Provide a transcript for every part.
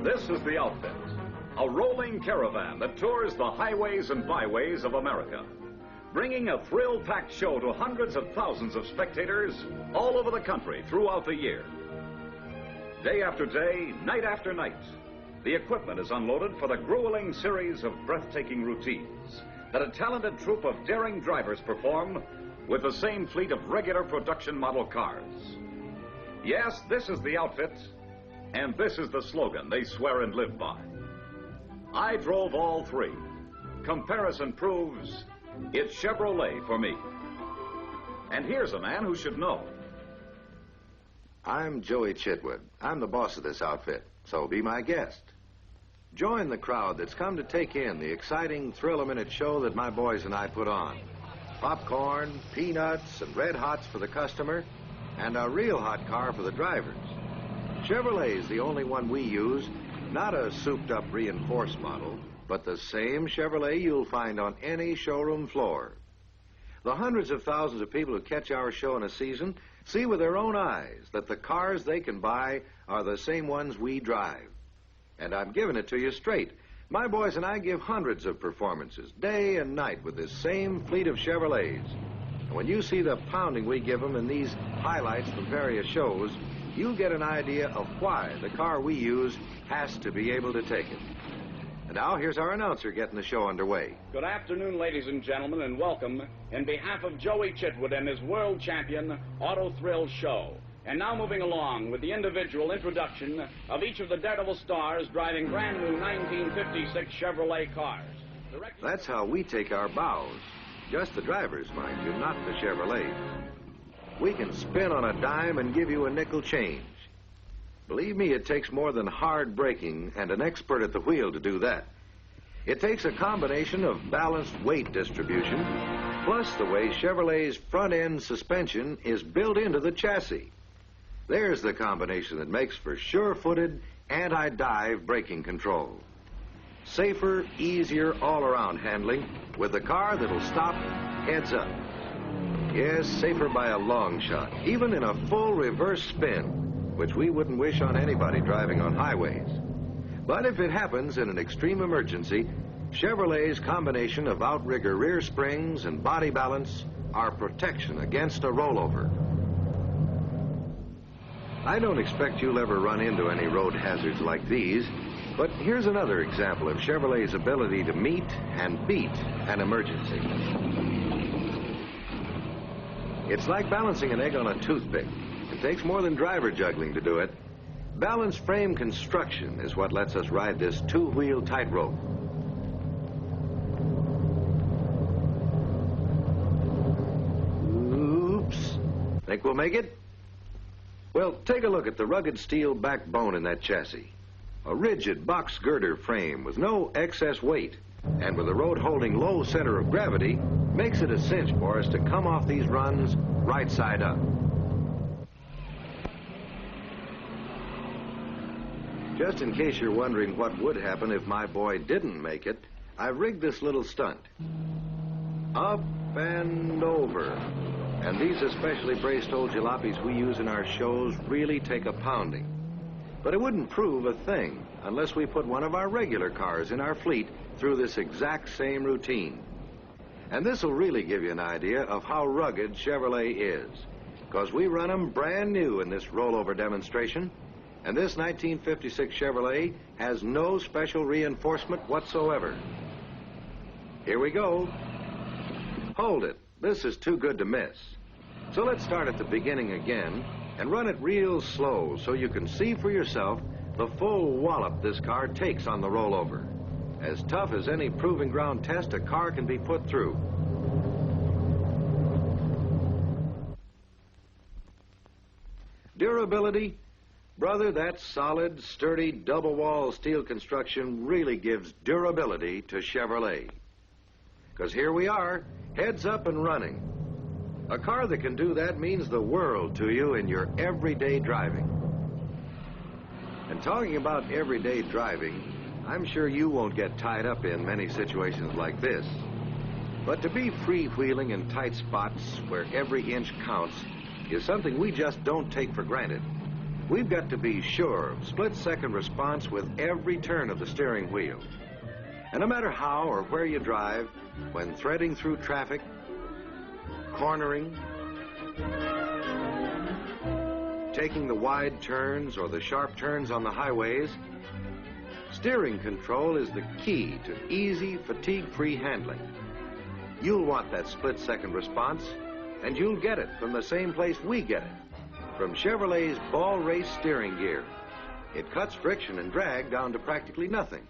This is the outfit, a rolling caravan that tours the highways and byways of America, bringing a thrill-packed show to hundreds of thousands of spectators all over the country throughout the year. Day after day, night after night, the equipment is unloaded for the grueling series of breathtaking routines that a talented troupe of daring drivers perform with the same fleet of regular production model cars. Yes, this is the outfit, and this is the slogan they swear and live by. I drove all three. Comparison proves it's Chevrolet for me. And here's a man who should know. I'm Joey Chitwood. I'm the boss of this outfit, so be my guest. Join the crowd that's come to take in the exciting thrill-a-minute show that my boys and I put on. Popcorn, peanuts, and red hots for the customer, and a real hot car for the drivers. Chevrolet's the only one we use, not a souped-up reinforced model, but the same Chevrolet you'll find on any showroom floor. The hundreds of thousands of people who catch our show in a season see with their own eyes that the cars they can buy are the same ones we drive. And I'm giving it to you straight. My boys and I give hundreds of performances, day and night, with this same fleet of Chevrolets. And when you see the pounding we give them in these highlights from various shows, you'll get an idea of why the car we use has to be able to take it. And now, here's our announcer getting the show underway. Good afternoon, ladies and gentlemen, and welcome in behalf of Joey Chitwood and his world champion Auto Thrill Show. And now moving along with the individual introduction of each of the Daredevil stars driving brand new 1956 Chevrolet cars. That's how we take our bows. Just the drivers, mind you, not the Chevrolets. We can spin on a dime and give you a nickel change. Believe me, it takes more than hard braking and an expert at the wheel to do that. It takes a combination of balanced weight distribution, plus the way Chevrolet's front-end suspension is built into the chassis. There's the combination that makes for sure-footed, anti-dive braking control. Safer, easier all-around handling with a car that'll stop heads up. Yes, safer by a long shot, even in a full reverse spin, which we wouldn't wish on anybody driving on highways. But if it happens in an extreme emergency, Chevrolet's combination of outrigger rear springs and body balance are protection against a rollover. I don't expect you'll ever run into any road hazards like these, but here's another example of Chevrolet's ability to meet and beat an emergency. It's like balancing an egg on a toothpick. It takes more than driver juggling to do it. Balanced frame construction is what lets us ride this two-wheel tightrope. Oops. Think we'll make it? Well, take a look at the rugged steel backbone in that chassis. A rigid box girder frame with no excess weight, and with the road holding low center of gravity, makes it a cinch for us to come off these runs right side up. Just in case you're wondering what would happen if my boy didn't make it, I've rigged this little stunt. Up and over. And these especially braced old jalopies we use in our shows really take a pounding. But it wouldn't prove a thing unless we put one of our regular cars in our fleet through this exact same routine. And this will really give you an idea of how rugged Chevrolet is, because we run them brand new in this rollover demonstration, and this 1956 Chevrolet has no special reinforcement whatsoever. Here we go. Hold it. This is too good to miss. So let's start at the beginning again and run it real slow so you can see for yourself the full wallop this car takes on the rollover. As tough as any proving ground test a car can be put through. Durability? Brother, that solid, sturdy, double-wall steel construction really gives durability to Chevrolet. Because here we are, heads up and running. A car that can do that means the world to you in your everyday driving. And talking about everyday driving, I'm sure you won't get tied up in many situations like this. But to be freewheeling in tight spots where every inch counts is something we just don't take for granted. We've got to be sure of split-second response with every turn of the steering wheel. And no matter how or where you drive, when threading through traffic, cornering, taking the wide turns or the sharp turns on the highways, steering control is the key to easy, fatigue-free handling. You'll want that split-second response, and you'll get it from the same place we get it, from Chevrolet's ball race steering gear. It cuts friction and drag down to practically nothing.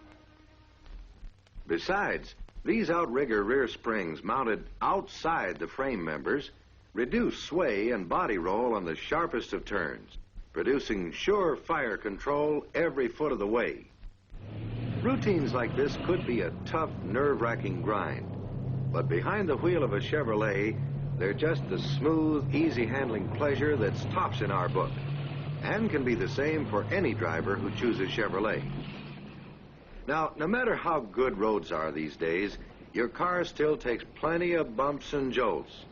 Besides, these outrigger rear springs mounted outside the frame members reduce sway and body roll on the sharpest of turns, producing sure fire control every foot of the way. Routines like this could be a tough, nerve-wracking grind, but behind the wheel of a Chevrolet, they're just the smooth, easy-handling pleasure that's tops in our book, and can be the same for any driver who chooses Chevrolet. Now, no matter how good roads are these days, your car still takes plenty of bumps and jolts.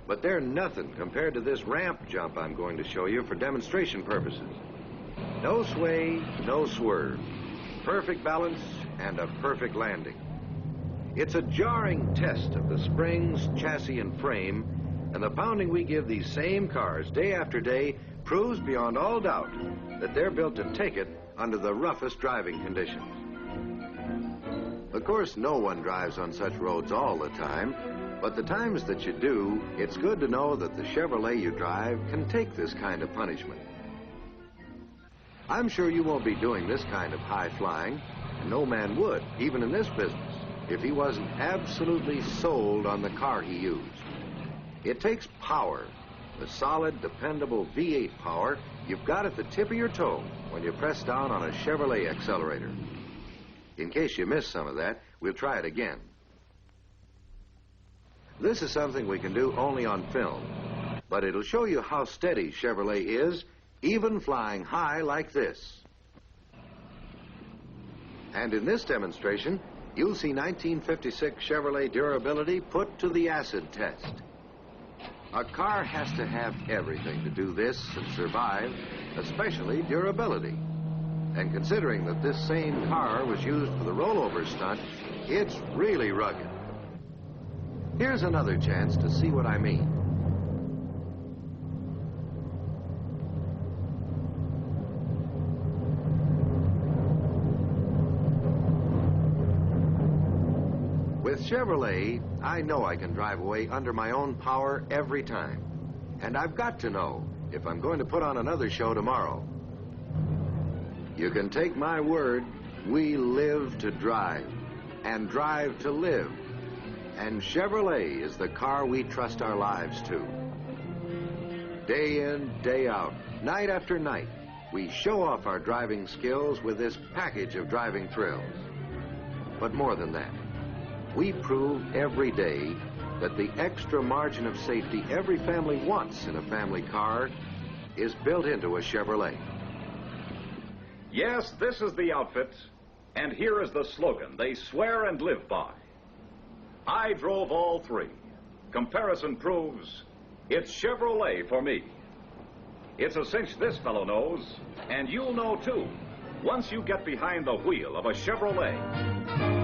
But they're nothing compared to this ramp jump I'm going to show you for demonstration purposes. No sway, no swerve. Perfect balance and a perfect landing. It's a jarring test of the springs, chassis, and frame, and the pounding we give these same cars day after day proves beyond all doubt that they're built to take it under the roughest driving conditions. Of course, no one drives on such roads all the time, but the times that you do, it's good to know that the Chevrolet you drive can take this kind of punishment. I'm sure you won't be doing this kind of high flying, and no man would, even in this business, if he wasn't absolutely sold on the car he used. It takes power, the solid, dependable V8 power you've got at the tip of your toe when you press down on a Chevrolet accelerator. In case you missed some of that, we'll try it again. This is something we can do only on film, but it'll show you how steady Chevrolet is, even flying high like this. And in this demonstration, you'll see 1956 Chevrolet durability put to the acid test. A car has to have everything to do this and survive, especially durability. And considering that this same car was used for the rollover stunt, it's really rugged. Here's another chance to see what I mean. With Chevrolet, I know I can drive away under my own power every time. And I've got to know if I'm going to put on another show tomorrow. You can take my word, we live to drive, and drive to live. And Chevrolet is the car we trust our lives to. Day in, day out, night after night, we show off our driving skills with this package of driving thrills. But more than that, we prove every day that the extra margin of safety every family wants in a family car is built into a Chevrolet. Yes, this is the outfit, and here is the slogan they swear and live by. I drove all three. Comparison proves it's Chevrolet for me. It's a cinch this fellow knows, and you'll know too, once you get behind the wheel of a Chevrolet.